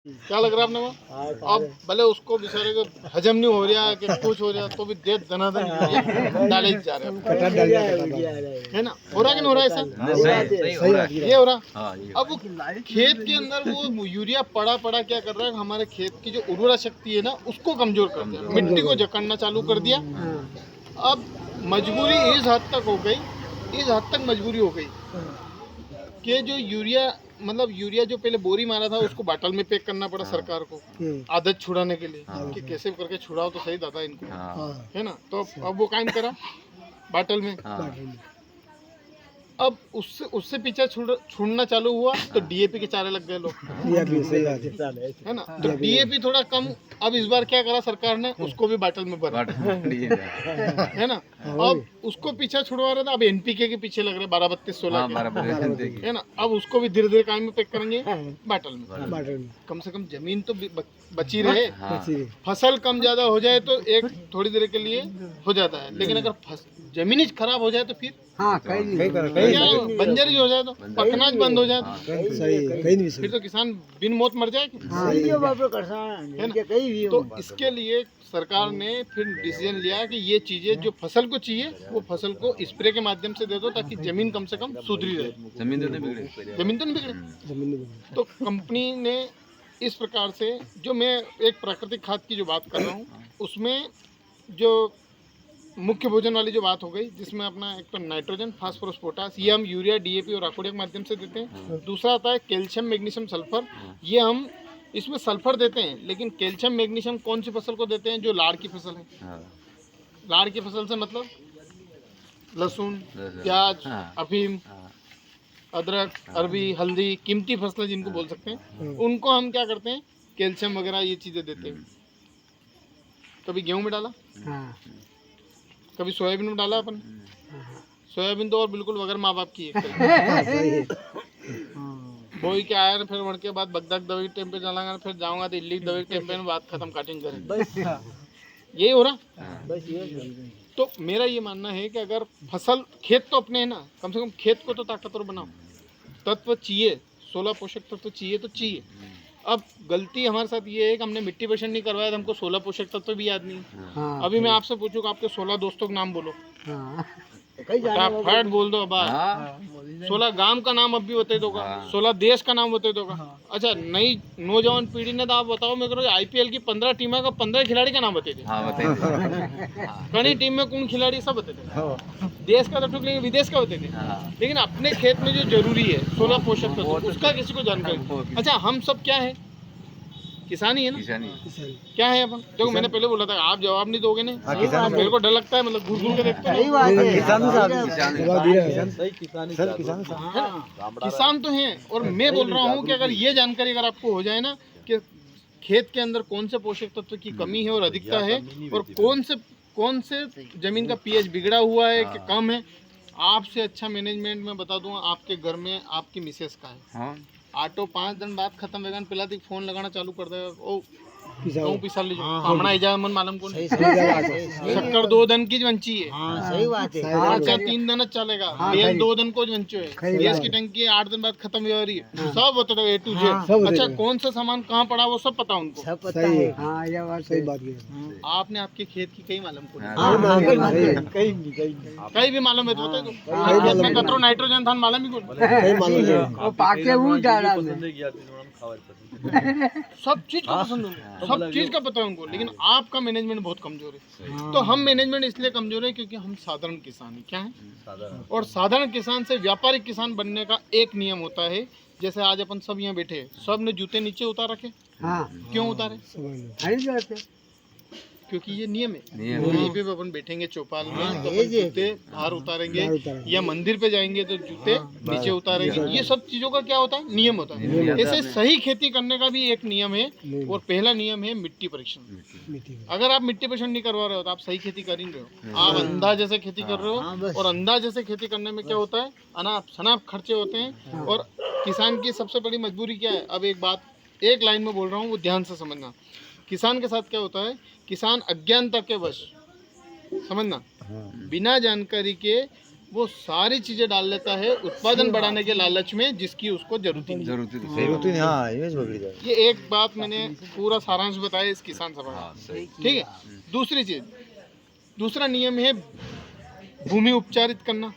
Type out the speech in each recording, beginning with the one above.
क्या लग रहा है आपने को? अब भले उसको बेचारे को हजम नहीं हो रहा कि कुछ हो रहा तो भी दे दनादन डाले जा रहे हैं, है ना? हो रहा कि नहीं हो रहा ऐसा? ये हो रहा। अब वो खेत के अंदर वो यूरिया पड़ा पड़ा क्या कर रहा है, हमारे खेत की जो उर्वरा शक्ति है ना उसको कमजोर कर दिया, मिट्टी को जकड़ना चालू कर दिया। अब मजबूरी इस हद तक हो गई, इस हद तक मजबूरी हो गई कि जो यूरिया मतलब यूरिया जो पहले बोरी मारा था उसको बाटल में पैक करना पड़ा सरकार को आदत छुड़ाने के लिए कि कैसे करके छुड़ाओ तो सही दादा इनको, है ना? तो अब वो कायम करा बाटल में। अब उससे पीछे छुड़ना चालू हुआ तो डीएपी के चारे लग गए लोग, है ना? तो डीएपी थोड़ा कम, अब इस बार क्या करा सरकार ने, उसको भी बाटल में भरा, है ना? अब उसको पीछे छुड़वा रहे थे, अब एनपीके के पीछे लग रहे 12-32-16 है ना? अब उसको भी धीरे धीरे काम में पैक करेंगे बाटल में। कम से कम जमीन तो बची रहे, फसल कम ज्यादा हो जाए तो एक थोड़ी देर के लिए हो जाता है, लेकिन अगर जमीन ही खराब हो जाए तो फिर बंजर ही हो जाए तो पकनाज बंद हो जाए तो फिर तो किसान बिन मौत मर जाए, है ना? तो इसके लिए सरकार ने फिर डिसीजन लिया कि ये चीजें जो फसल को चाहिए वो फसल को स्प्रे के माध्यम से दे दो ताकि जमीन कम से कम सुधरी रहे, जमीन तो नहीं बिगड़े। तो कंपनी ने इस प्रकार से, जो मैं एक प्राकृतिक खाद की जो बात कर रहा हूँ उसमें जो मुख्य भोजन वाली जो बात हो गई, जिसमें अपना एक तो नाइट्रोजन, फास्फोरस, पोटास, ये हम यूरिया, डीएपी और अकोडिया के माध्यम से देते हैं। दूसरा आता है कैल्शियम, मैग्नीशियम, सल्फर, ये हम इसमें सल्फर देते हैं, लेकिन कैल्शियम मैग्नीशियम कौन सी फसल को देते हैं? जो लाड़ की फसल है। लाड़ की फसल से मतलब लहसुन, प्याज, अफीम, अदरक, अरबी, हल्दी, कीमती फसलें जिनको बोल सकते हैं, उनको हम क्या करते हैं, कैल्शियम वगैरह ये चीज़ें देते हैं। कभी गेहूँ में डाला, कभी सोयाबीन में डाला अपन। सोयाबीन तो और बिल्कुल बगैर माँ बाप की है। बोई के आया फिर वड़ के बाद बगदाद दवाई टाइम पे डालांगा, फिर जाऊंगा तो इल्ली दवाई टाइम पे बात खत्म, काटिंग करेंगे, यही हो रहा। तो मेरा ये मानना है कि अगर फसल, खेत तो अपने है ना, कम से कम खेत को तो ताकतवर बनाओ, तत्व चाहिए, 16 पोषक तत्व चाहिए तो चाहिए। अब गलती हमारे साथ ये है कि हमने मिट्टी परीक्षण नहीं करवाया तो हमको 16 पोषक तत्व भी याद नहीं। अभी मैं आपसे पूछूं आपके 16 दोस्तों के नाम बोलो, फटाफट बोल दो। अब 16 गांव का नाम अब भी बता दोगा, 16 देश का नाम बता दोगा। अच्छा, नई नौजवान पीढ़ी ने तो आप बताओ मेरे को, आईपीएल की 15 टीमों का 15 खिलाड़ी का नाम बता दे। कई टीम में कौन खिलाड़ी सब बता दे, देश का तो ठीक, लेकिन विदेश का बता दे। लेकिन अपने खेत में जो जरूरी है 16 पोषक तत्व, उसका किसी को जानकारी। अच्छा, हम सब क्या है? किसान ही है ना। क्या है अपन? देखो मैंने पहले बोला था आप जवाब नहीं दोगे ना, मेरे को डर लगता है, मतलब घूर घूर के देखते हो। किसान तो हैं, और मैं बोल रहा हूँ कि अगर ये जानकारी अगर आपको हो जाए ना कि खेत के अंदर कौन से पोषक तत्व की कमी है और अधिकता है, और कौन से जमीन का पीएच बिगड़ा हुआ है कि कम है, आपसे अच्छा मैनेजमेंट में बता दूंगा आपके घर में आपकी मिसेस का है। ऑटो 5 दिन बाद खत्म वेगन पिलाती फोन लगाना चालू कर देगा, ओ कहूं पिसा लीजिए हमना इजा मन मालूम को नहीं, शक्कर 2 दिन की वंची है। सही बात है। अच्छा 3 दिन चलेगा, तेल 2 दिन को वंचो है, गैस की टंकी 8 दिन बाद खत्म हो रही है, सब बता दो A to Z। अच्छा, कौन सा सामान कहाँ पड़ा वो सब पता उनको, सब पता है। हां, ये बात सही बात है। आपने आपके खेत की कई मालूम को कहीं भी मालूम है तो बता दो, मैं कतरो नाइट्रोजन था मालूम ही को कहीं मालूम है, वो पाके वो डाला सब चीज का पसंद है, सब चीज का पता है उनको, लेकिन आपका मैनेजमेंट बहुत कमजोर है। तो हम मैनेजमेंट इसलिए कमजोर है क्योंकि हम साधारण किसान हैं। क्या है? और साधारण किसान से व्यापारिक किसान बनने का एक नियम होता है। जैसे आज अपन सब यहाँ बैठे, सब ने जूते नीचे उतार रखे। क्यों उतारे? क्योंकि ये नियम है। यहीं पे अपन बैठेंगे चौपाल में तो अपन जूते बाहर उतारेंगे, या मंदिर पे जाएंगे तो जूते नीचे उतारेंगे। ये सब चीजों का क्या होता है? नियम होता है। ऐसे सही खेती करने का भी एक नियम है, और पहला नियम है मिट्टी परीक्षण। अगर आप मिट्टी परीक्षण नहीं करवा रहे हो तो आप सही खेती कर ही रहे हो, आप अंधा जैसे खेती कर रहे हो। और अंधा जैसे खेती करने में क्या होता है? अनाप शनाप खर्चे होते हैं। और किसान की सबसे बड़ी मजबूरी क्या है? अब एक बात एक लाइन में बोल रहा हूँ, वो ध्यान से समझना। किसान के साथ क्या होता है? किसान अज्ञानता के वश, समझना, बिना जानकारी के वो सारी चीजें डाल लेता है उत्पादन बढ़ाने के लालच में, जिसकी उसको जरूरत ही नहीं। जरूरत ही हाँ इमेज पकड़ी जाए। ये एक बात मैंने पूरा सारांश बताया इस किसान सभा का, ठीक है। दूसरी चीज, दूसरा नियम है भूमि उपचारित करना,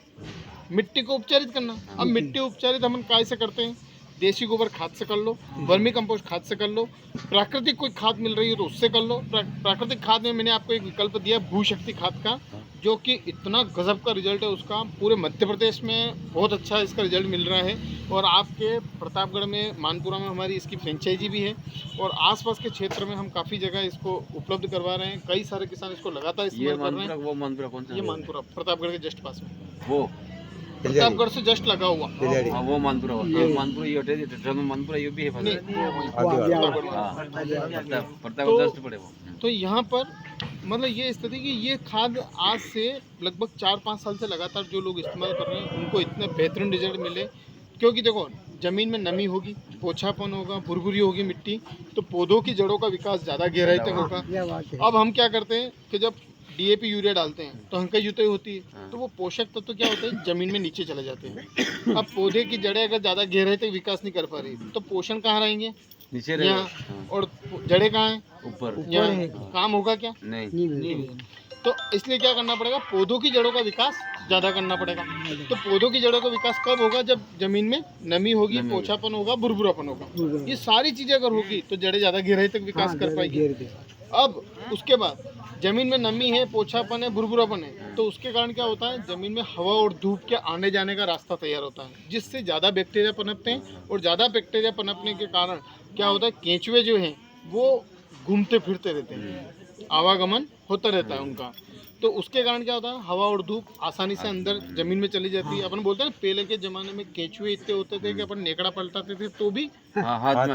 मिट्टी को उपचारित करना। अब मिट्टी उपचारित हम काय से करते हैं? देसी गोबर खाद से कर लो, वर्मी कंपोस्ट खाद से कर लो, प्राकृतिक कोई खाद मिल रही है तो उससे कर लो। प्राकृतिक खाद में मैंने आपको एक विकल्प दिया भूशक्ति खाद का, जो कि इतना गजब का रिजल्ट है उसका। पूरे मध्य प्रदेश में बहुत अच्छा इसका रिजल्ट मिल रहा है, और आपके प्रतापगढ़ में मानपुरा में हमारी इसकी फ्रेंचाइजी भी है, और आसपास के क्षेत्र में हम काफ़ी जगह इसको उपलब्ध करवा रहे हैं। कई सारे किसान इसको लगातार इस्तेमाल कर रहे हैं। वो मानपुरा कौन सा? ये मानपुरा प्रतापगढ़ के जस्ट पास में, वो प्रतापगढ़ से जस्ट लगा हुआ। हाँ, वो मानपुरा मानपुरा ये होते हैं मानपुरा ये भी है नहीं, प्रतापगढ़ जस्ट पड़े वो। तो यहाँ पर मतलब ये स्थिति कि ये खाद आज से लगभग 4-5 साल से लगातार जो लोग इस्तेमाल कर रहे हैं उनको इतने बेहतरीन रिजल्ट मिले। क्योंकि देखो ज़मीन में नमी होगी, पोछापन होगा, भुरभुरी होगी मिट्टी, तो पौधों की जड़ों का विकास ज़्यादा गहराई तक होगा। अब हम क्या करते हैं कि जब डीएपी यूरिया डालते हैं तो हंका जुताई होती है, तो वो पोषक तत्व तो क्या होते हैं जमीन में नीचे चले जाते हैं। अब पौधे की जड़ें अगर ज़्यादा गहराई तक विकास नहीं कर पा रही तो पोषण कहाँ रहेंगे? नीचे यहाँ। और जड़ें कहाँ हैं? ऊपर। यहाँ। काम होगा क्या? नहीं। तो इसलिए क्या करना पड़ेगा? पौधों की जड़ों का विकास ज़्यादा करना पड़ेगा। तो पौधों की जड़ों का विकास कब होगा? जब जमीन में नमी होगी, पोछापन होगा, भुरभुरापन होगा। ये सारी चीज़ें अगर होगी तो जड़ें ज़्यादा गहराई तक विकास कर पाएगी। अब उसके बाद जमीन में नमी है, पोछापन है, भुरभुरापन है, तो उसके कारण क्या होता है? जमीन में हवा और धूप के आने जाने का रास्ता तैयार होता है, जिससे ज़्यादा बैक्टीरिया पनपते हैं, और ज़्यादा बैक्टीरिया पनपने के कारण क्या होता है? केंचुए जो हैं वो घूमते फिरते रहते हैं, आवागमन होता रहता है उनका। तो उसके कारण क्या होता है? हवा और धूप आसानी से अंदर जमीन में चली जाती है। अपन बोलते हैं ना पहले के ज़माने में केंचुए इतने होते थे कि अपन नेकड़ा पलटाते थे तो भी हाथ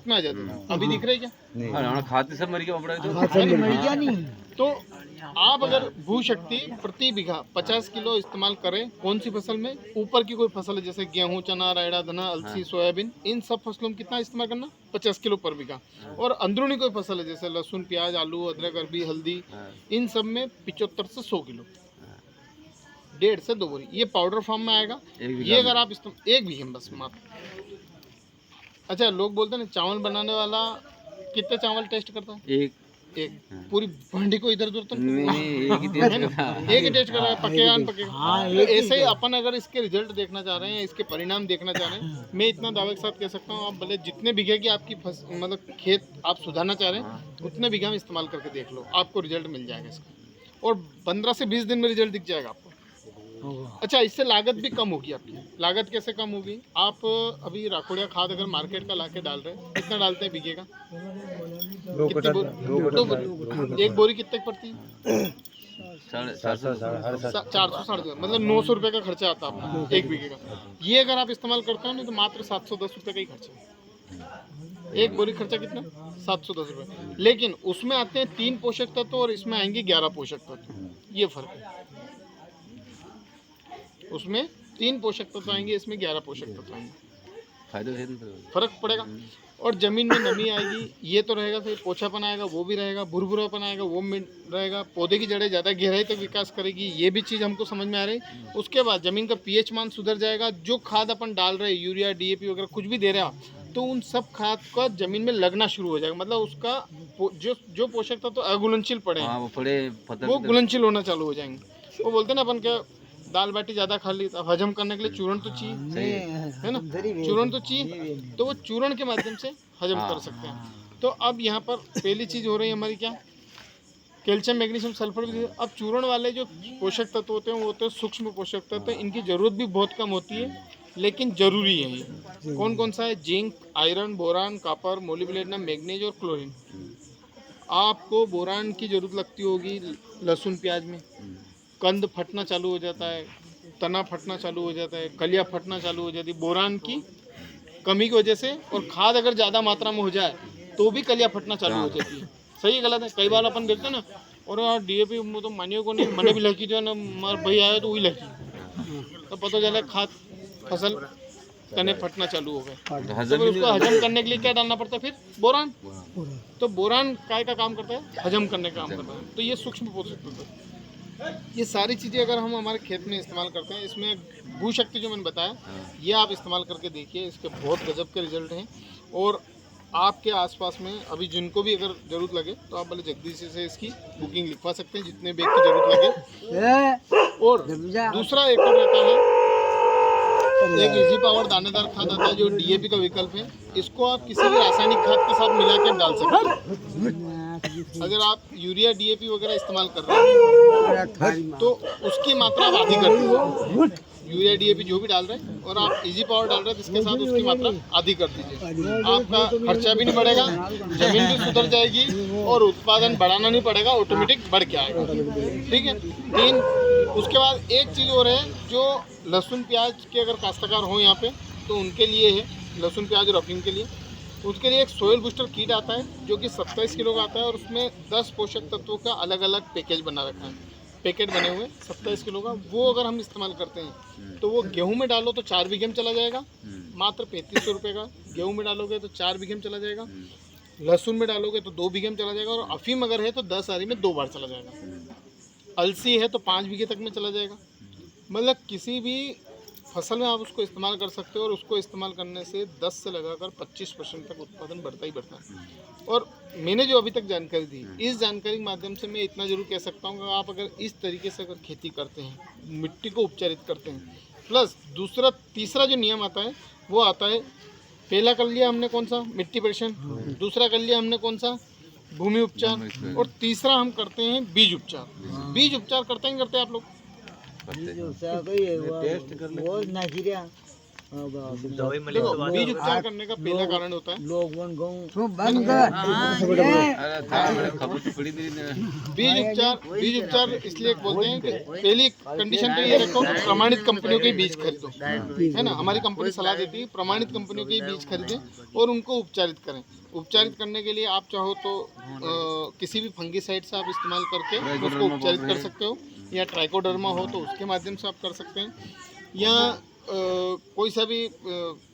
में आ जाते थे। अभी दिख रहे क्या? खाते सब मर गया। तो आप अगर भूशक्ति प्रति बीघा 50 किलो इस्तेमाल करें, कौन सी फसल में? ऊपर की कोई फसल है जैसे गेहूं, चना, रायड़ा, धना, अलसी, सोयाबीन, इन सब फसलों में कितना इस्तेमाल करना? 50 किलो पर बीघा। और अंदरूनी कोई फसल है जैसे लहसुन, प्याज, आलू, अदरक, अरबी, हल्दी, इन सब में 75 से 100 किलो, 1.5 से 2 बोरी। ये पाउडर फॉर्म में आएगा। ये अगर आप एक बीघे में बस मात्र। अच्छा, लोग बोलते हैं ना चावल बनाने वाला कितने चावल टेस्ट करता है? एक पूरी भांडी को इधर उधर तो एक ही टेस्ट कर रहा है, पकेगा न पकेगा। तो ऐसे ही अपन अगर इसके रिजल्ट देखना चाह रहे हैं, इसके परिणाम देखना चाह रहे हैं, मैं इतना दावे के साथ कह सकता हूँ, आप भले जितने बीघे की आपकी मतलब खेत आप सुधारना चाह रहे हैं उतने बीघा में इस्तेमाल करके देख लो, आपको रिजल्ट मिल जाएगा इसका, और 15 से 20 दिन में रिजल्ट दिख जाएगा आपको। अच्छा, इससे लागत भी कम होगी आपकी। लागत कैसे कम होगी? आप अभी राखोड़िया खाद अगर मार्केट का लाके डाल रहे हैं, कितना डालते हैं बीघे का? कितनी बोरी? एक बोरी कितने पड़ती है? 400 मतलब 900 रुपये का खर्चा आता है आपका एक बीघे का। ये अगर आप इस्तेमाल करते हो ना तो मात्र 710 रुपये का ही खर्चा है। एक बोरी खर्चा कितना? 710 रुपये। लेकिन उसमें आते हैं 3 पोषक तत्व और इसमें आएंगे 11 पोषक तत्व। ये फर्क है। उसमें 3 पोषक तत्व आएंगे, इसमें 11 पोषक तत्व आएंगे। फर्क पड़ेगा। और जमीन में नमी आएगी, ये तो रहेगा सही, पोछापन आएगा वो भी रहेगा, भुरभुरापन आएगा वो भी रहेगा, पौधे की जड़ें ज़्यादा गहराई तक विकास करेगी, ये भी चीज़ हमको समझ में आ रही। उसके बाद ज़मीन का पीएच मान सुधर जाएगा। जो खाद अपन डाल रहे हैं, यूरिया, डीएपी वगैरह कुछ भी दे रहे हैं, तो उन सब खाद का ज़मीन में लगना शुरू हो जाएगा। मतलब उसका जो पोषक तत्व अघुलनशील पड़े हैं वो घुलनशील होना चालू हो जाएंगे। वो बोलते हैं ना अपन क्या, दाल बाटी ज़्यादा खा ली, अब हजम करने के लिए चूर्ण तो चाहिए, है ना? चूर्ण तो चाहिए, तो वो चूर्ण के माध्यम से हजम कर सकते हैं। तो अब यहाँ पर पहली चीज़ हो रही है हमारी क्या? कैल्शियम, मैग्नीशियम, सल्फर भी। अब चूर्ण वाले जो पोषक तत्व होते हैं वो होते हैं सूक्ष्म पोषक तत्व। इनकी ज़रूरत भी बहुत कम होती है, लेकिन ज़रूरी है। ये कौन कौन सा है? Zinc, iron, boron, copper, molybdenum, manganese और क्लोरीन। आपको बोरान की ज़रूरत लगती होगी लहसुन प्याज में। कंद फटना चालू हो जाता है, तना फटना चालू हो जाता है, कलियाँ फटना चालू हो जाती है बोरान की कमी की वजह से। और खाद अगर ज़्यादा मात्रा में हो जाए तो भी कलियाँ फटना चालू हो जाती है। सही गलत है? कई बार अपन देखते हैं ना, और यार डीएपी तो मानियो को नहीं, मैंने भी लगी जो है ना, मार भाई आया तो वही लगी, तो पता चला खाद फसल तने फटना चालू हो गए। तो फिर उसको हजम करने के लिए क्या डालना पड़ता है? फिर बोरान। तो बोरान काय का काम करता है? हजम करने का काम करता है। तो ये सूक्ष्म पोषक तत्व। ये सारी चीज़ें अगर हम हमारे खेत में इस्तेमाल करते हैं, इसमें भू शक्ति जो मैंने बताया, ये आप इस्तेमाल करके देखिए, इसके बहुत गजब के रिजल्ट हैं। और आपके आसपास में अभी जिनको भी अगर ज़रूरत लगे तो आप भले जगदीश से इसकी बुकिंग लिखवा सकते हैं, जितने बैग की ज़रूरत लगे। और दूसरा एक और रहता है, एक इजी पावर दानेदार खाद आता है जो डीएपी का विकल्प है। इसको आप किसी भी रासायनिक खाद के साथ मिला के डाल सकते हैं। अगर आप यूरिया डीएपी वगैरह इस्तेमाल कर रहे हैं तो उसकी मात्रा आप आधी कर दीजिए। यूरिया डीएपी जो भी डाल रहे हैं और आप इजी पावर डाल रहे हैं, इसके साथ उसकी मात्रा आधी कर दीजिए। आपका खर्चा भी नहीं बढ़ेगा, जमीन भी सुधर जाएगी और उत्पादन बढ़ाना नहीं पड़ेगा, ऑटोमेटिक बढ़ के आएगा। ठीक है। 3, उसके बाद एक चीज़ और है, जो लहसुन प्याज के अगर काश्तकार हो यहाँ पे तो उनके लिए है, लहसुन प्याज और अफीम के लिए, उसके लिए एक सोयल बूस्टर किट आता है जो कि 27 किलो का आता है और उसमें 10 पोषक तत्वों का अलग अलग पैकेज बना रखा है, पैकेट बने हुए 27 किलो का। वो अगर हम इस्तेमाल करते हैं तो वो गेहूं में डालो तो 4 बीघे में चला जाएगा, मात्र 3500 रुपये का। गेहूं में डालोगे तो 4 बीघे में चला जाएगा, लहसुन में डालोगे तो 2 बीघे में चला जाएगा, और अफीम अगर है तो 10 आरी में 2 बार चला जाएगा। अलसी है तो 5 बीघे तक में चला जाएगा। मतलब किसी भी फसल में आप उसको इस्तेमाल कर सकते हो, और उसको इस्तेमाल करने से 10 से लगाकर 25% तक उत्पादन बढ़ता ही बढ़ता है। और मैंने जो अभी तक जानकारी दी, इस जानकारी के माध्यम से मैं इतना जरूर कह सकता हूँ कि आप अगर इस तरीके से अगर खेती करते हैं, मिट्टी को उपचारित करते हैं, प्लस तीसरा जो नियम आता है वो आता है, पहला कर लिया हमने कौन सा, मिट्टी परीक्षण, दूसरा कर लिया हमने कौन सा, भूमि उपचार, और तीसरा हम करते हैं बीज उपचार। बीज उपचार करते हैं आप लोग? देखो, बीज उपचार करने का पहला कारण होता है बीज उपचार इसलिए बोलते हैं कि पहली कंडीशन तो ये रखो कि प्रमाणित कंपनियों के बीज खरीदो, है ना। हमारी कंपनी सलाह देती है प्रमाणित कंपनियों के बीज खरीदें और उनको उपचारित करें। उपचारित करने के लिए आप चाहो तो किसी भी फंगीसाइड से आप इस्तेमाल करके उसको उपचारित कर सकते हो, या ट्राइकोडर्मा हो तो उसके माध्यम से आप कर सकते हैं, या कोई सा भी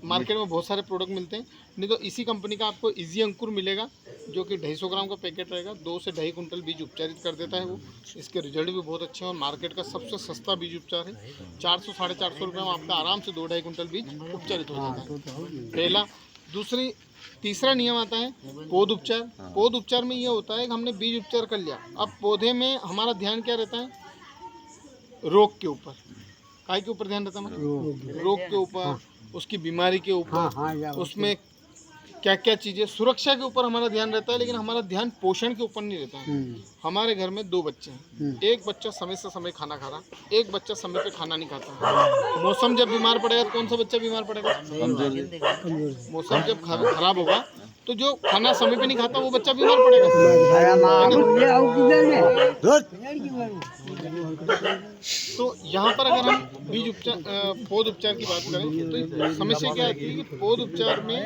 मार्केट में बहुत सारे प्रोडक्ट मिलते हैं। नहीं तो इसी कंपनी का आपको इजी अंकुर मिलेगा जो कि 250 ग्राम का पैकेट रहेगा, 2 से 2.5 कुंटल बीज उपचारित कर देता है वो। इसके रिजल्ट भी बहुत अच्छे हैं और मार्केट का सबसे सस्ता बीज उपचार है। 400-450 रुपये में आपका आराम से 2-2.5 कुंटल बीज उपचारित हो जाता है, पहला। तीसरा नियम आता है पौध उपचार। पौध उपचार में ये होता है कि हमने बीज उपचार कर लिया, अब पौधे में हमारा ध्यान क्या रहता है, रोग के ऊपर। काय के ऊपर ध्यान रहता है हमारा? रोग के ऊपर, उसकी बीमारी के ऊपर, उसमें क्या क्या चीज़ें, सुरक्षा के ऊपर हमारा ध्यान रहता है। लेकिन हमारा ध्यान पोषण के ऊपर नहीं रहता है। हमारे घर में 2 बच्चे हैं, एक बच्चा समय से समय खाना खा रहा, एक बच्चा समय पे खाना नहीं खाता। मौसम जब बीमार पड़ेगा तो कौन सा बच्चा बीमार पड़ेगा? मौसम जब खराब होगा तो जो खाना समय पे नहीं खाता वो बच्चा बीमार पड़ेगा। तो यहाँ पर अगर हम बीज उपचार, पौध उपचार की बात करें तो समस्या क्या आती है कि पौध उपचार में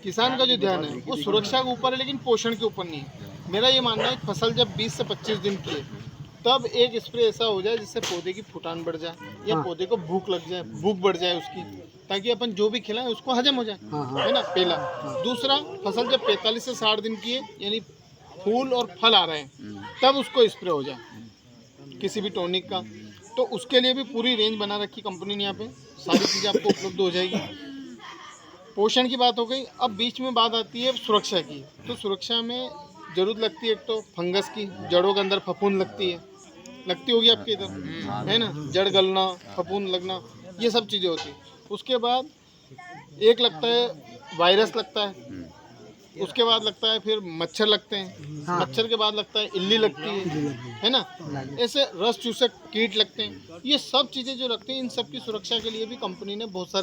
किसान का जो ध्यान है वो सुरक्षा के ऊपर है, लेकिन पोषण के ऊपर नहीं है। मेरा ये मानना है फसल जब 20 से 25 दिन की है तब एक स्प्रे ऐसा हो जाए जिससे पौधे की फुटान बढ़ जाए, या पौधे को भूख लग जाए, भूख बढ़ जाए उसकी, ताकि अपन जो भी खिलाएं उसको हजम हो जाए, है ना, पहला। दूसरा, फसल जब 45 से 60 दिन की है, यानी फूल और फल आ रहे हैं, तब उसको स्प्रे हो जाए किसी भी टॉनिक का। तो उसके लिए भी पूरी रेंज बना रखी कंपनी ने, यहाँ पे सारी चीज़ें आपको उपलब्ध हो जाएगी। पोषण की बात हो गई, अब बीच में बात आती है सुरक्षा की। तो सुरक्षा में जरूरत लगती है एक तो फंगस की, जड़ों के अंदर फफूंद लगती होगी आपके इधर, है ना, जड़ गलना, फफूंद लगना, ये सब चीज़ें होती हैं। उसके बाद एक लगता है वायरस लगता है, उसके बाद लगता है फिर मच्छर लगते हैं, मच्छर के बाद लगता है इल्ली लगती है ना, ऐसे रस चूसक कीट लगते हैं। ये सब चीज़ें जो लगती हैं, इन सब की सुरक्षा के लिए भी कंपनी ने बहुत सारे